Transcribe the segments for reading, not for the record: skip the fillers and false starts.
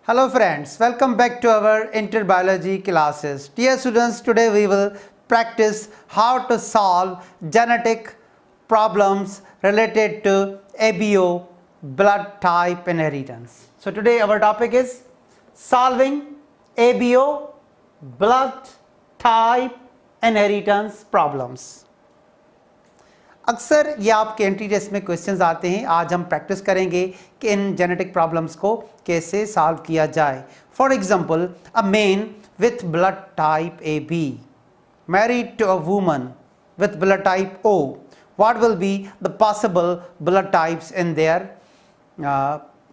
Hello friends, welcome back to our interbiology classes. Dear students, today we will practice how to solve genetic problems related to ABO, blood type inheritance. So today our topic is solving ABO, blood type inheritance problems. अक्सर ये आपके entry test में questions आते हैं. आज हम practice करेंगे कि इन जेनेटिक प्रॉब्लम्स को कैसे सॉल्व किया जाए. For example, a man with blood type A B married to a woman with blood type O, what will be the possible blood types in their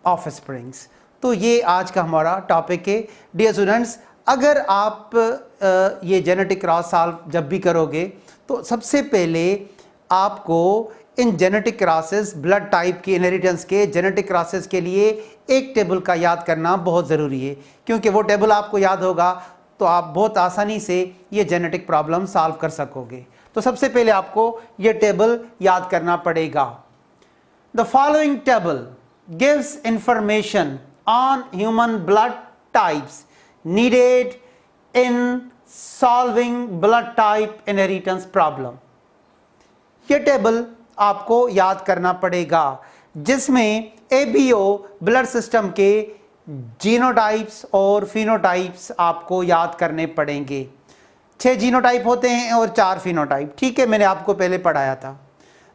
offsprings. तो ये आज का हमारा topic है. डियर स्टूडेंट्स, अगर आप ये जेनेटिक क्रॉस सॉल्व जब भी करोगे तो सबसे पहले आपको in genetic crosses, blood type की इनहेरिटेंस के जेनेटिक क्रॉसेस के लिए एक टेबल का याद करना बहुत ज़रूरी है, क्योंकि वो टेबल आपको याद होगा तो आप बहुत आसानी से ये जेनेटिक प्रॉब्लम सॉल्व कर सकोगे. तो सबसे पहले आपको ये टेबल याद करना पड़ेगा. The following table gives information on human blood types needed in solving blood type inheritance problem. ये टेबल आपको याद करना पड़ेगा जिसमें एबीओ ब्लड सिस्टम के जीनोटाइप्स और फिनोटाइप्स आपको याद करने पड़ेंगे. 6 जीनोटाइप होते हैं और 4 फिनोटाइप. ठीक है, मैंने आपको पहले पढ़ाया था.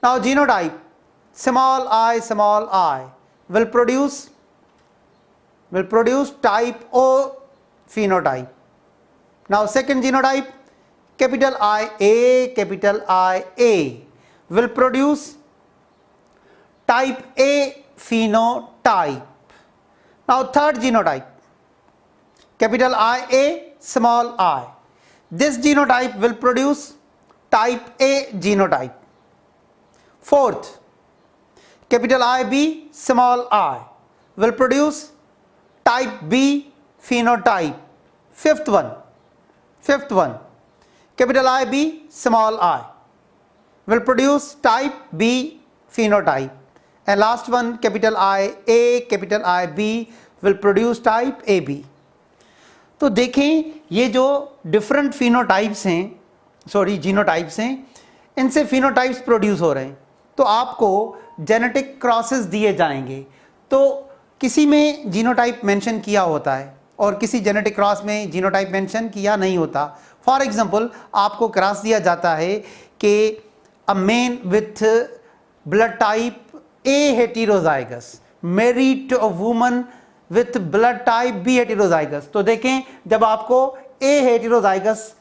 Now genotype small I will produce type O phenotype. Now second genotype capital I A will produce type A phenotype. Now third genotype capital I A small I, this genotype will produce type A genotype. Fourth capital I B small I will produce type B phenotype. Fifth one capital I B small I will produce type B phenotype, and last one capital I B will produce type AB. तो देखें, ये जो different phenotypes हैं, genotypes हैं, इनसे phenotypes produce हो रहे हैं. तो आपको जेनेटिक क्रॉसेस दिए जाएंगे. तो किसी में जीनोटाइप मेंशन किया होता है और किसी जेनेटिक क्रॉस में जीनोटाइप मेंशन किया नहीं होता. फॉर एग्जांपल, आपको क्रॉस दिया जाता है कि a man with blood type A heterozygous married to a woman with blood type B heterozygous. तो देखें, जब आपको ए हेटेरोजाइगस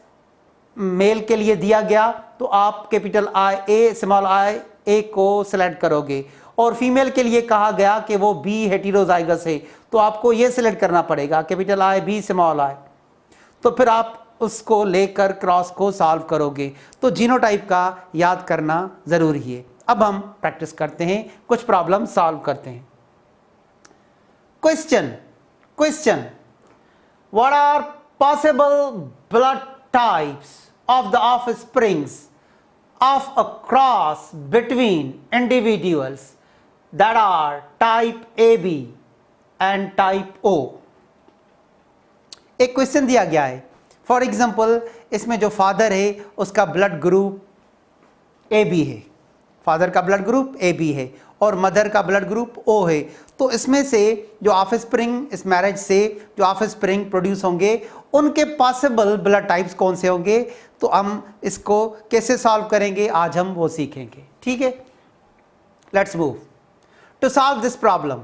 मेल के लिए दिया गया तो आप capital I A small I ए को सिलेक्ट करोगे, और फीमेल के लिए कहा गया कि वो बी हेटेरोजाइगस है तो आपको ये सिलेक्ट करना पड़ेगा capital I B small I. तो फिर आप उसको लेकर क्रॉस को सॉल्व करोगे. तो जीनोटाइप का याद करना ज़रूरी है. अब हम प्रैक्टिस करते हैं, कुछ प्रॉब्लम सॉल्व करते हैं. Question what are possible blood types of the offsprings of a cross between individuals that are type AB and type O. एक क्वेश्चन दिया गया है. फॉर एग्जाम्पल, इसमें जो फादर है उसका ब्लड ग्रुप AB है, फादर का ब्लड ग्रुप AB है, और मदर का ब्लड ग्रुप O है. तो इसमें से जो ऑफस्प्रिंग, इस मैरिज से जो ऑफस्प्रिंग प्रोड्यूस होंगे उनके पॉसिबल ब्लड टाइप्स कौन से होंगे. तो हम इसको कैसे सॉल्व करेंगे आज हम वो सीखेंगे. ठीक है, let's move to solve this problem.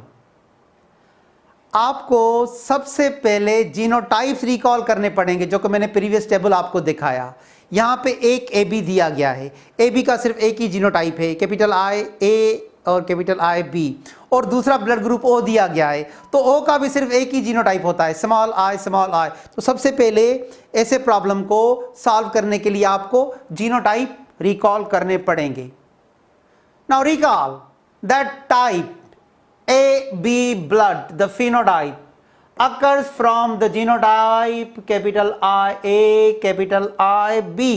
आपको सबसे पहले जीनोटाइप्स रिकॉल करने पड़ेंगे, जो कि मैंने प्रीवियस टेबल आपको दिखाया. यहाँ पे एक ए बी दिया गया है. ए बी का सिर्फ एक ही जीनोटाइप है, कैपिटल आई ए और कैपिटल आई बी, और दूसरा ब्लड ग्रुप ओ दिया गया है. तो ओ का भी सिर्फ एक ही जीनोटाइप होता है, स्मॉल आई. तो सबसे पहले ऐसे प्रॉब्लम को सॉल्व करने के लिए आपको जीनोटाइप रिकॉल करने पड़ेंगे. Now recall that type AB blood, the phenotype occurs from the genotype capital I A, capital I B,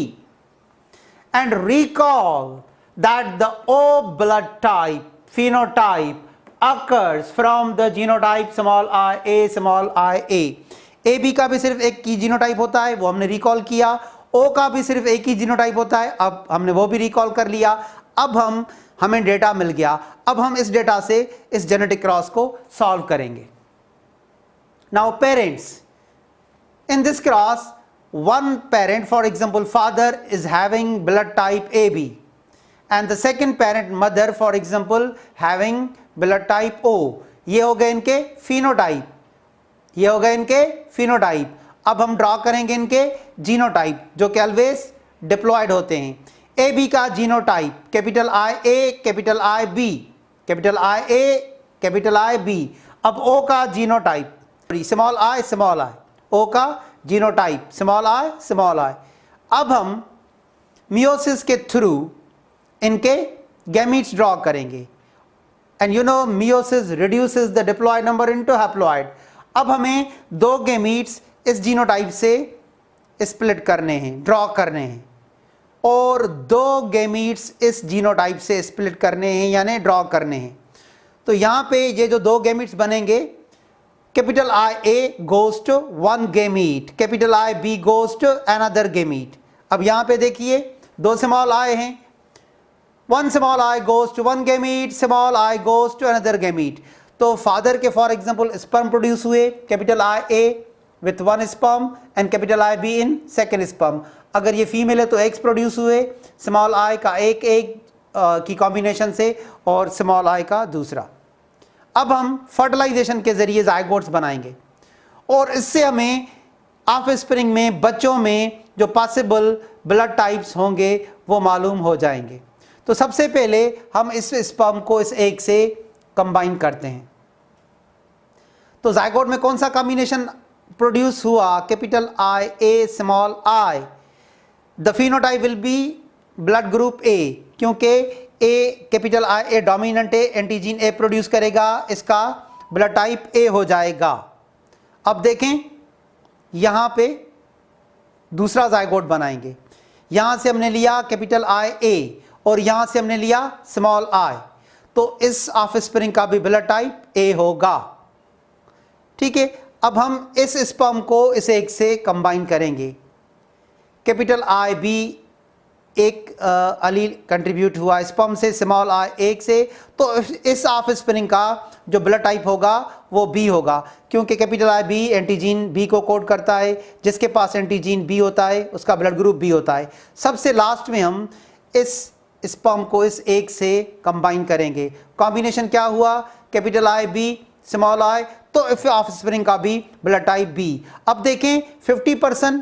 and recall that the O blood type phenotype occurs from the genotype small I A small I A. A B का भी सिर्फ एक ही genotype होता है, वो हमने recall किया। ओ का भी सिर्फ एक ही जीनोटाइप होता है, अब हमने वो भी रिकॉल कर लिया। अब हमें डेटा मिल गया, अब हम इस डेटा से इस जेनेटिक क्रॉस को सॉल्व करेंगे। Now parents, in this cross one parent, for example father, is having blood type AB and the second parent mother, for example, having blood type O. ये हो गए इनके phenotype, ये हो गए इनके phenotype। अब हम ड्रॉ करेंगे इनके जीनोटाइप जो कि ऑलवेज डिप्लॉयड होते हैं। AB का genotype capital I A capital I B, capital I A capital I B। अब O का जीनोटाइप स्मॉल I, O का जीनोटाइप स्मॉल I। अब हम मियोसिस के थ्रू इनके गैमीट्स ड्रॉ करेंगे and you know meiosis reduces the diploid number into haploid. अब हमें दो गैमीट्स इस जीनोटाइप से स्प्लिट करने हैं, ड्रॉ करने हैं, और दो गैमीट्स इस जीनोटाइप से स्प्लिट करने हैं यानी ड्रॉ करने हैं। तो यहाँ पे ये जो दो गैमीट्स बनेंगे, capital I A goes to one gamete, capital I B goes to another gamete। अब यहाँ पे देखिए दो स्मॉल I हैं, one small I goes to one gamete, small I goes to another gamete। तो फादर के for example sperm produce हुए, capital I A with one sperm and capital I B in second sperm। अगर ये female है तो eggs produce हुए, small I का एक एग की कॉम्बिनेशन से और स्मॉल I का दूसरा। अब हम फर्टिलाइजेशन के जरिए जायगोट्स बनाएंगे और इससे हमें ऑफस्प्रिंग में बच्चों में जो पॉसिबल ब्लड टाइप्स होंगे वो मालूम हो जाएंगे। तो सबसे पहले हम इस स्पर्म को इस एग से कंबाइन करते हैं। तो जायगोट में कौन सा कॉम्बिनेशन प्रोड्यूस हुआ, capital I A small I। The phenotype will B blood group A, क्योंकि ए कैपिटल I A डोमिनेंट है, एंटीजीन ए प्रोड्यूस करेगा, इसका ब्लड टाइप ए हो जाएगा। अब देखें यहां पे दूसरा जायगोट बनाएंगे, यहां से हमने लिया कैपिटल I A और यहां से हमने लिया स्मॉल I, तो इस ऑफस्प्रिंग का भी ब्लड टाइप ए होगा। ठीक है, अब हम इस स्पर्म को इस एग से कंबाइन करेंगे, कैपिटल I B एक अलील कंट्रीब्यूट हुआ स्पर्म से, स्मॉल I एक से, तो इस ऑफस्प्रिंग का जो ब्लड टाइप होगा वो बी होगा, क्योंकि capital I B antigen B को कोड करता है, जिसके पास एंटीजीन बी होता है उसका ब्लड ग्रुप बी होता है। सबसे लास्ट में हम इस स्पर्म को इस एक से कंबाइन करेंगे, कॉम्बिनेशन क्या हुआ, capital I B small I, तो इफ ऑफस्प्रिंग का भी ब्लड टाइप बी। अब देखें 50%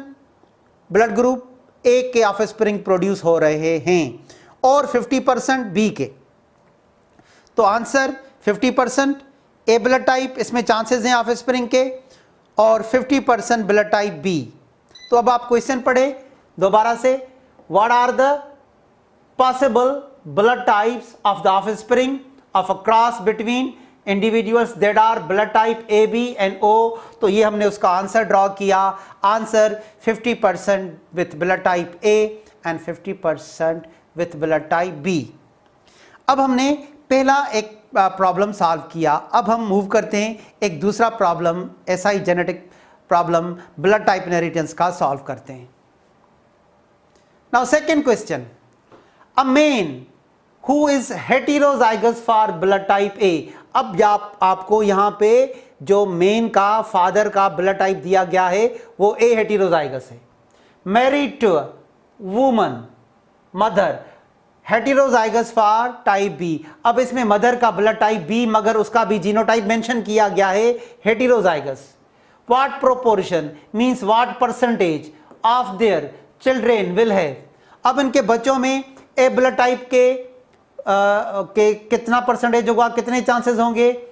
ब्लड ग्रुप ए के ऑफस्प्रिंग प्रोड्यूस हो रहे हैं और 50% बी के, तो आंसर 50% ए ब्लड टाइप, इसमें चांसेस हैं ऑफस्प्रिंग के, और 50% ब्लड टाइप बी। तो अब आप क्वेश्चन पढ़े दोबारा से, what are the possible blood types of the offspring of a cross between individuals that are blood type A B and O. तो ये हमने उसका आंसर ड्रॉ किया, answer 50% with blood type A and 50% with blood type B. अब हमने पहला एक problem solve किया, अब हम मूव करते हैं एक दूसरा problem, SI genetic problem blood type inheritance का सॉल्व करते हैं। Now second question, a man who is heterozygous for blood type ए। अब आपको यहां पे जो मेन का फादर का ब्लड टाइप दिया गया है वो ए हेटेरोजाइगस है, married to woman mother heterozygous for type B. अब इसमें मदर का ब्लड टाइप बी, मगर उसका भी जीनोटाइप मेंशन किया गया है heterozygous. What proportion means what percentage of their children will have. अब इनके बच्चों में ए ब्लड टाइप के कितना परसेंटेज होगा, कितने चांसेस होंगे,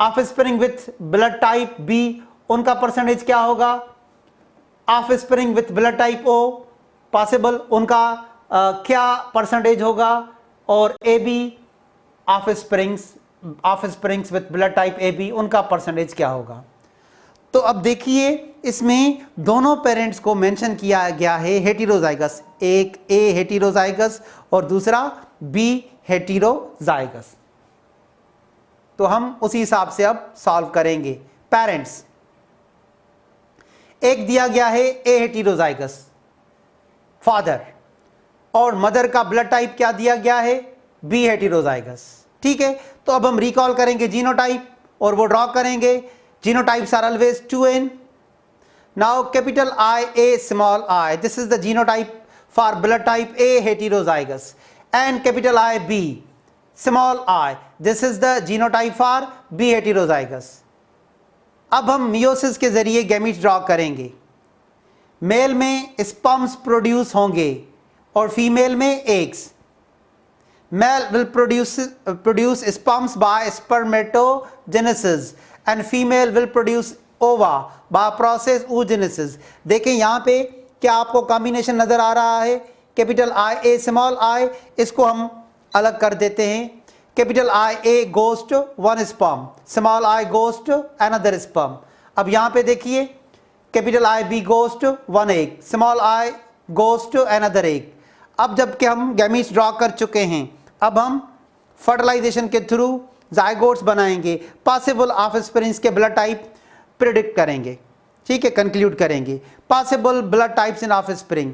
offspring with blood type B उनका परसेंटेज क्या होगा, offspring with blood type O possible उनका क्या परसेंटेज होगा, और A B offsprings with blood type A B उनका परसेंटेज क्या होगा। तो अब देखिए इसमें दोनों पेरेंट्स को मेंशन किया गया है हेटेरोजाइगस, एक ए हेटेरोजाइगस और दूसरा बी हेटेरोजाइगस। तो हम उसी हिसाब से अब सॉल्व करेंगे। पेरेंट्स, एक दिया गया है ए हेटेरोजाइगस फादर, और मदर का ब्लड टाइप क्या दिया गया है, बी हेटेरोजाइगस। ठीक है, तो अब हम रिकॉल करेंगे जीनोटाइप और वो ड्रॉ करेंगे। Genotypes are always 2n। Now capital I A small I, this is the genotype for blood type A heterozygous, and capital I B small I, this is the genotype for B heterozygous. अब हम meiosis के जरिए gametes draw करेंगे। Male में sperms produce होंगे और female में eggs. Male will produce sperms by spermatogenesis and female will produce ova by process oogenesis। देखें यहाँ पे क्या आपको कॉम्बिनेशन नजर आ रहा है, capital I A small I, इसको हम अलग कर देते हैं। Capital I A goes to one sperm, small I goes to another sperm। अब यहाँ पे देखिए capital I B goes to one egg, small I goes to another egg। अब जबकि हम गैमीट्स ड्रॉ कर चुके हैं, अब हम फर्टिलाइजेशन के थ्रू जाइगोट्स बनाएंगे, पॉसिबल ऑफस्प्रिंग्स के ब्लड टाइप प्रिडिक्ट करेंगे। ठीक है, कंक्लूड करेंगे पॉसिबल ब्लड टाइप्स इन ऑफस्प्रिंग।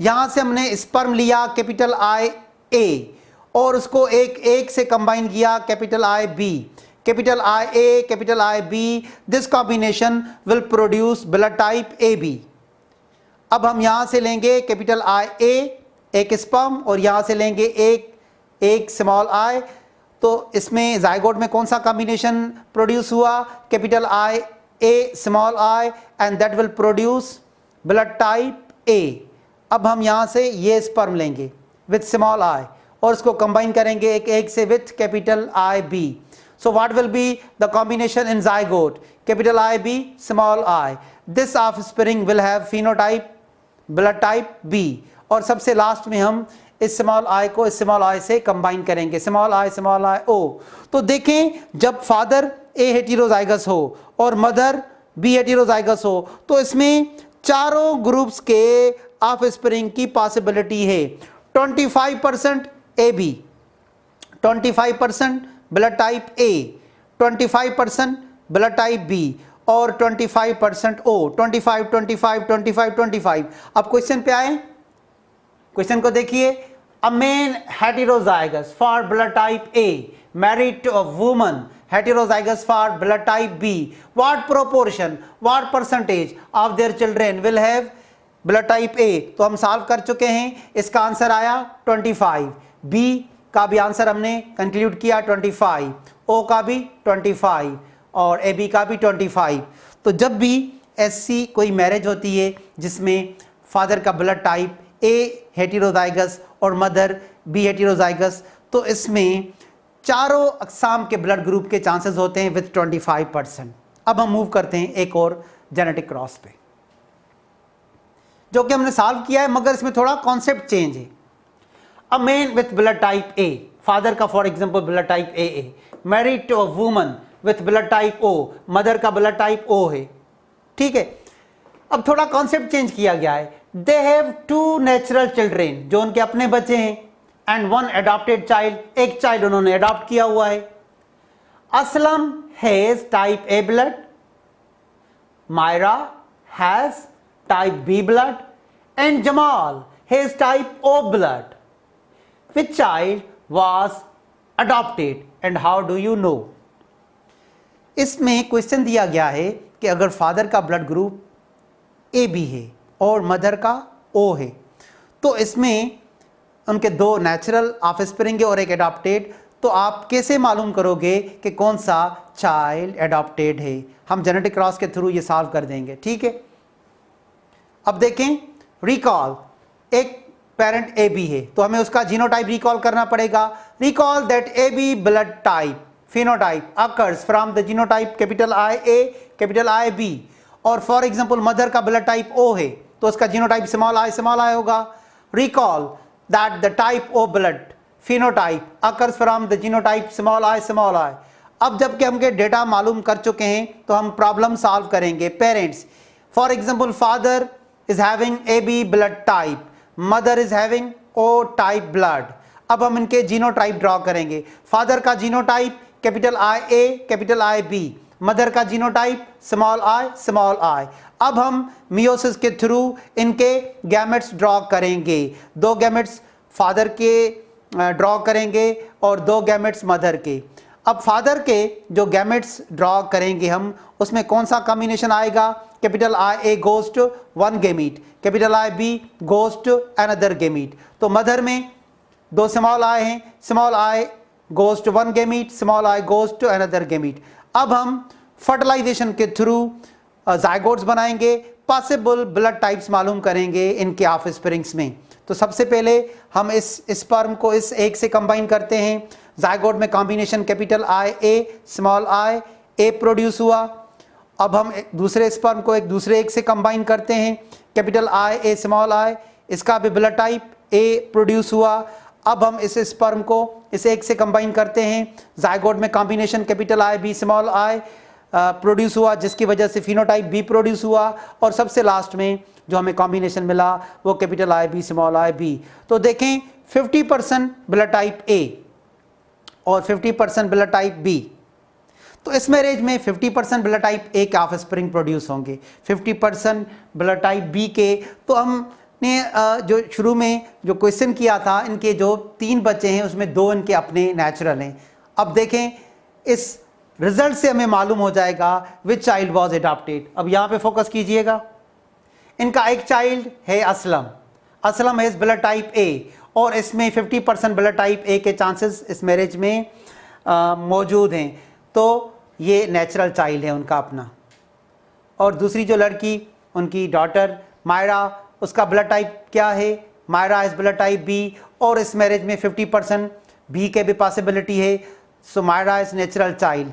यहाँ से हमने स्पर्म लिया कैपिटल I A और उसको एक से कंबाइन किया capital I B, capital I A capital I B, this combination will produce blood type AB। अब हम यहाँ से लेंगे कैपिटल I A एक स्पर्म और यहाँ से लेंगे एक स्मॉल I, तो इसमें जाइगोट में कौन सा कॉम्बिनेशन प्रोड्यूस हुआ, capital I A small I, and that will produce blood type A। अब हम यहाँ से ये स्पर्म लेंगे विथ स्मॉल I और उसको कंबाइन करेंगे एक से with capital I B। So what will be the combination in zygote, capital I B small I, this offspring will have phenotype blood type B। और सबसे लास्ट में हम इस स्मॉल I को इस स्मॉल I से कंबाइन करेंगे, small I O। तो देखें जब फादर A हेटेरोजाइगस हो और मदर B हेटेरोजाइगस हो तो इसमें चारों ग्रुप्स के ऑफस्प्रिंग की पॉसिबिलिटी है। 25% AB, 25% blood type A, 25% blood type B और 25% O। 25, 25, 25, 25। अब क्वेश्चन पे आए, क्वेश्चन को देखिए। A man heterozygous for blood type A married to a woman heterozygous for blood type B, what proportion, what percentage of their children will have blood type A। तो हम solve कर चुके हैं, इसका आंसर आया 25, B का भी answer हमने कंक्लूड किया 25, O का भी 25 और AB का भी 25। तो जब भी ऐसी कोई मैरिज होती है जिसमें फादर का ब्लड टाइप A हेटेरोजाइगस और मदर B हेटेरोजाइगस, तो इसमें चारों अक़साम के ब्लड ग्रुप के चांसेस होते हैं विथ 25%। अब हम मूव करते हैं एक और जेनेटिक क्रॉस पे, जो कि हमने सॉल्व किया है मगर इसमें थोड़ा कॉन्सेप्ट चेंज है। A man with blood type A, father का for example blood type AA, married to a woman with blood type O, mother का ब्लड टाइप O है। ठीक है, अब थोड़ा कॉन्सेप्ट चेंज किया गया है। दे हैव 2 नेचुरल चिल्ड्रेन, जो उनके अपने बच्चे हैं, एंड 1 अडॉप्टेड चाइल्ड, एक चाइल्ड उन्होंने अडॉप्ट किया हुआ है। Aslam has type A blood, Myra has type B blood, and Jamal has type O blood. Which child was adopted and how do you know? इसमें क्वेश्चन दिया गया है कि अगर फादर का ब्लड ग्रुप AB है और मदर का O है, तो इसमें उनके 2 नेचुरल ऑफस्प्रिंग है और एक एडॉप्टेड, तो आप कैसे मालूम करोगे कि कौन सा चाइल्ड एडॉप्टेड है? हम जेनेटिक क्रॉस के थ्रू ये सॉल्व कर देंगे। ठीक है, अब देखें, रिकॉल, एक पेरेंट AB है तो हमें उसका जीनोटाइप रिकॉल करना पड़ेगा। Recall that AB blood type phenotype occurs from the genotype capital IA capital IB, और फॉर एग्जांपल मदर का ब्लड टाइप O है तो उसका जीनोटाइप स्मॉल i होगा। Recall that the type O blood phenotype occurs from the genotype small i। अब जबकि हमके data मालूम कर चुके हैं तो हम प्रॉब्लम सॉल्व करेंगे। Parents, for example father is having AB blood type, mother is having O type blood. अब हम इनके जीनोटाइप ड्रॉ करेंगे। फादर का genotype capital I A, capital I B, mother का genotype small I small I. अब हम meiosis के through इनके गैमेट्स ड्रॉ करेंगे। 2 गैमेट्स फादर के ड्रॉ करेंगे और 2 गैमेट्स मदर के। अब फादर के जो गैमेट्स ड्रॉ करेंगे हम, उसमें कौन सा कॉम्बिनेशन आएगा? Capital I A goes to 1 gamete, capital I B goes to another gamete. तो मदर में 2 स्मॉल आई हैं, small I goes to 1 gamete, small I goes to another gamete. अब हम फर्टिलाइजेशन के थ्रू जाइगोट्स बनाएंगे, possible blood types मालूम करेंगे इनके ऑफस्प्रिंग्स में। तो सबसे पहले हम इस स्पर्म को इस एक से कंबाइन करते हैं। जाइगोट में combination capital I A small I, A produce हुआ। अब हम दूसरे स्पर्म को एक दूसरे एक से कंबाइन करते हैं, capital I A small I, इसका भी ब्लड टाइप ए प्रोड्यूस हुआ। अब हम इस स्पर्म को इस एक से कंबाइन करते हैं, जाइगोट में combination capital I B small I produce हुआ, जिसकी वजह से फिनोटाइप बी प्रोड्यूस हुआ। और सबसे लास्ट में जो हमें कॉम्बिनेशन मिला वो capital I B small I B. तो देखें 50% ब्लड टाइप ए और 50% ब्लड टाइप बी। तो इस मैरिज में 50% ब्लड टाइप ए के ऑफस्प्रिंग प्रोड्यूस होंगे, 50% ब्लड टाइप बी के। तो हमने जो शुरू में जो क्वेश्चन किया था, इनके जो 3 बच्चे हैं उसमें 2 इनके अपने नेचुरल हैं। अब देखें इस रिजल्ट से हमें मालूम हो जाएगा विच चाइल्ड वॉज एडॉप्टेड। अब यहाँ पे फोकस कीजिएगा, इनका एक चाइल्ड है असलम, असलम है ब्लड टाइप ए, और इसमें 50% ब्लड टाइप ए के चांसेस इस मैरिज में मौजूद हैं। तो ये नेचुरल चाइल्ड है उनका अपना। और दूसरी जो लड़की, उनकी डॉटर मायरा, उसका ब्लड टाइप क्या है? Myra is blood type B, और इस मैरिज में 50% बी के भी पॉसिबिलिटी है। So Myra is natural child.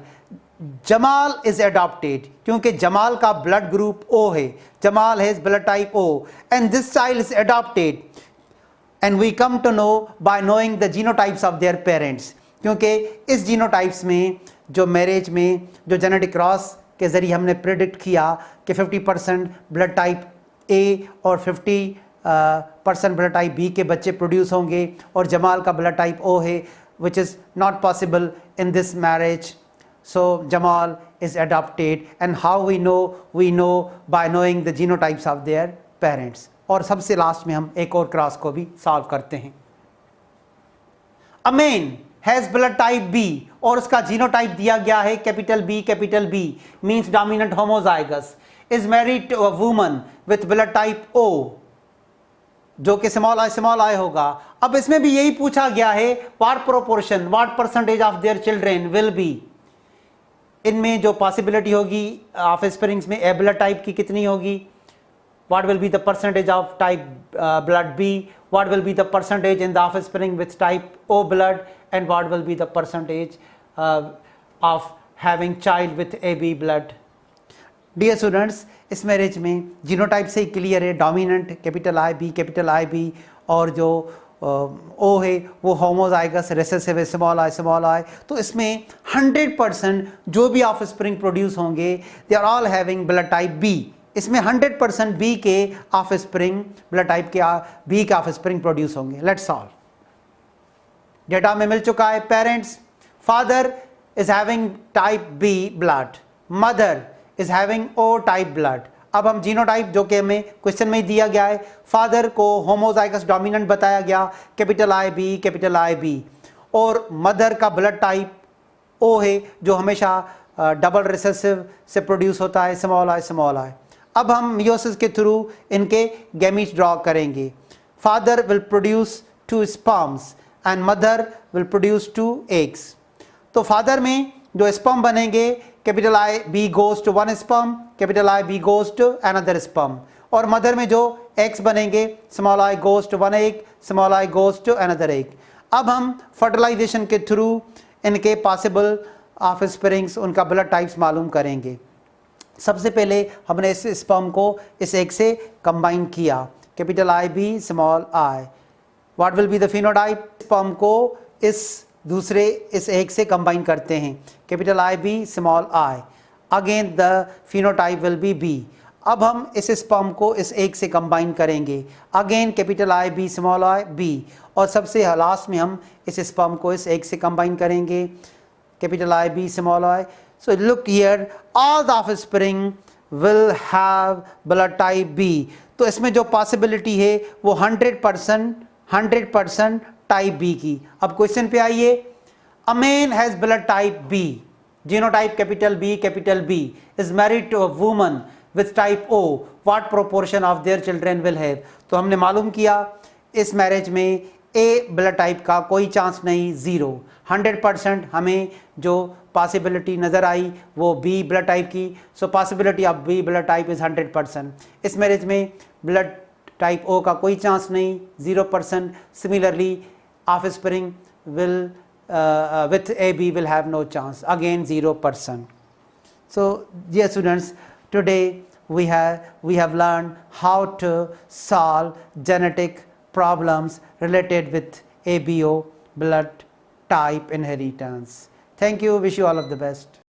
Jamal is adopted, क्योंकि जमाल का ब्लड ग्रुप ओ है, Jamal has blood type O, and this child is adopted and we come to know by knowing the genotypes of their parents. क्योंकि इस genotypes में जो marriage में जो genetic cross के ज़रिए हमने प्रेडिक्ट किया कि 50% ब्लड टाइप ए और 50% ब्लड टाइप बी के बच्चे प्रोड्यूस होंगे, और जमाल का ब्लड टाइप ओ है, which is not possible in this marriage. So Jamal is adopted, and how we know? We know by knowing the genotypes of their parents. और सबसे last में हम एक और क्रॉस को भी सॉल्व करते हैं। A man has blood type B, और उसका जीनोटाइप दिया गया है capital B means dominant homozygous, is married to a woman with blood type O, जो कि स्मॉल आई होगा। अब इसमें भी यही पूछा गया है, what proportion, what percentage of their children will be. इनमें जो पॉसिबिलिटी होगी ऑफस्प्रिंग्स में ए ब्लड टाइप की कितनी होगी? What will be the percentage of type blood B, what will be the percentage in the offspring with type O blood, and what will be the percentage of having child with A B blood. Dear students, इस marriage में genotype से ही clear है, dominant capital I B, और जो O है वो homozygous recessive है स्मॉल आई। तो इसमें 100% जो भी ऑफस्प्रिंग प्रोड्यूस होंगे दे are all having blood type B. इसमें 100% बी के ऑफस्प्रिंग, ब्लड टाइप के बी के ऑफस्प्रिंग प्रोड्यूस होंगे। Let's solve. डेटा में मिल चुका है, parents, father is having type B blood, mother is having O type blood. अब हम जीनोटाइप जो कि हमें क्वेश्चन में ही दिया गया है, फादर को होमोजाइगस डोमिनेंट बताया गया कैपिटल आई बी, और मदर का ब्लड टाइप ओ है जो हमेशा डबल रिसेसिव से प्रोड्यूस होता है स्मॉल आई। अब हम मियोसिस के थ्रू इनके गैमीट्स ड्रॉ करेंगे। Father will produce 2 sperms and mother will produce 2 eggs. तो फादर में जो स्पर्म बनेंगे capital I B goes to 1 sperm, capital I B goes to another sperm, और मदर में जो एग्स बनेंगे small I goes to 1 egg, small I goes to another egg. अब हम फर्टिलाइजेशन के थ्रू इनके पॉसिबल ऑफस्प्रिंग्स, उनका ब्लड टाइप्स मालूम करेंगे। सबसे पहले हमने इस स्पर्म को इस एग से कंबाइन किया, capital I B small I. What will be the phenotype? Sperm को इस एग से कंबाइन करते हैं, capital I B small I. Again the phenotype will be B. अब हम इस स्पर्म को इस एग से कंबाइन करेंगे, again capital I B small I B, और सबसे लास्ट में हम इस स्पर्म को इस एग से कंबाइन करेंगे, capital I, B, small I. So look here, all the offspring will have blood type B. तो इसमें जो possibility है वो 100% type B की. अब क्वेश्चन पे आइए, a man has blood type B, genotype capital B is married to a woman with type O, what proportion of their children will have? तो हमने मालूम किया इस मैरिज में ए ब्लड टाइप का कोई चांस नहीं, 0. 100% हमें जो पॉसिबिलिटी नज़र आई वो बी ब्लड टाइप की. So possibility of B blood type is 100%. इस मैरिज में ब्लड टाइप ओ का कोई चांस नहीं, 0%. Similarly offspring will with AB will have no chance, again 0%. So dear students, today we have learned how to solve genetic problems related with ABO blood type inheritance. Thank you, wish you all of the best.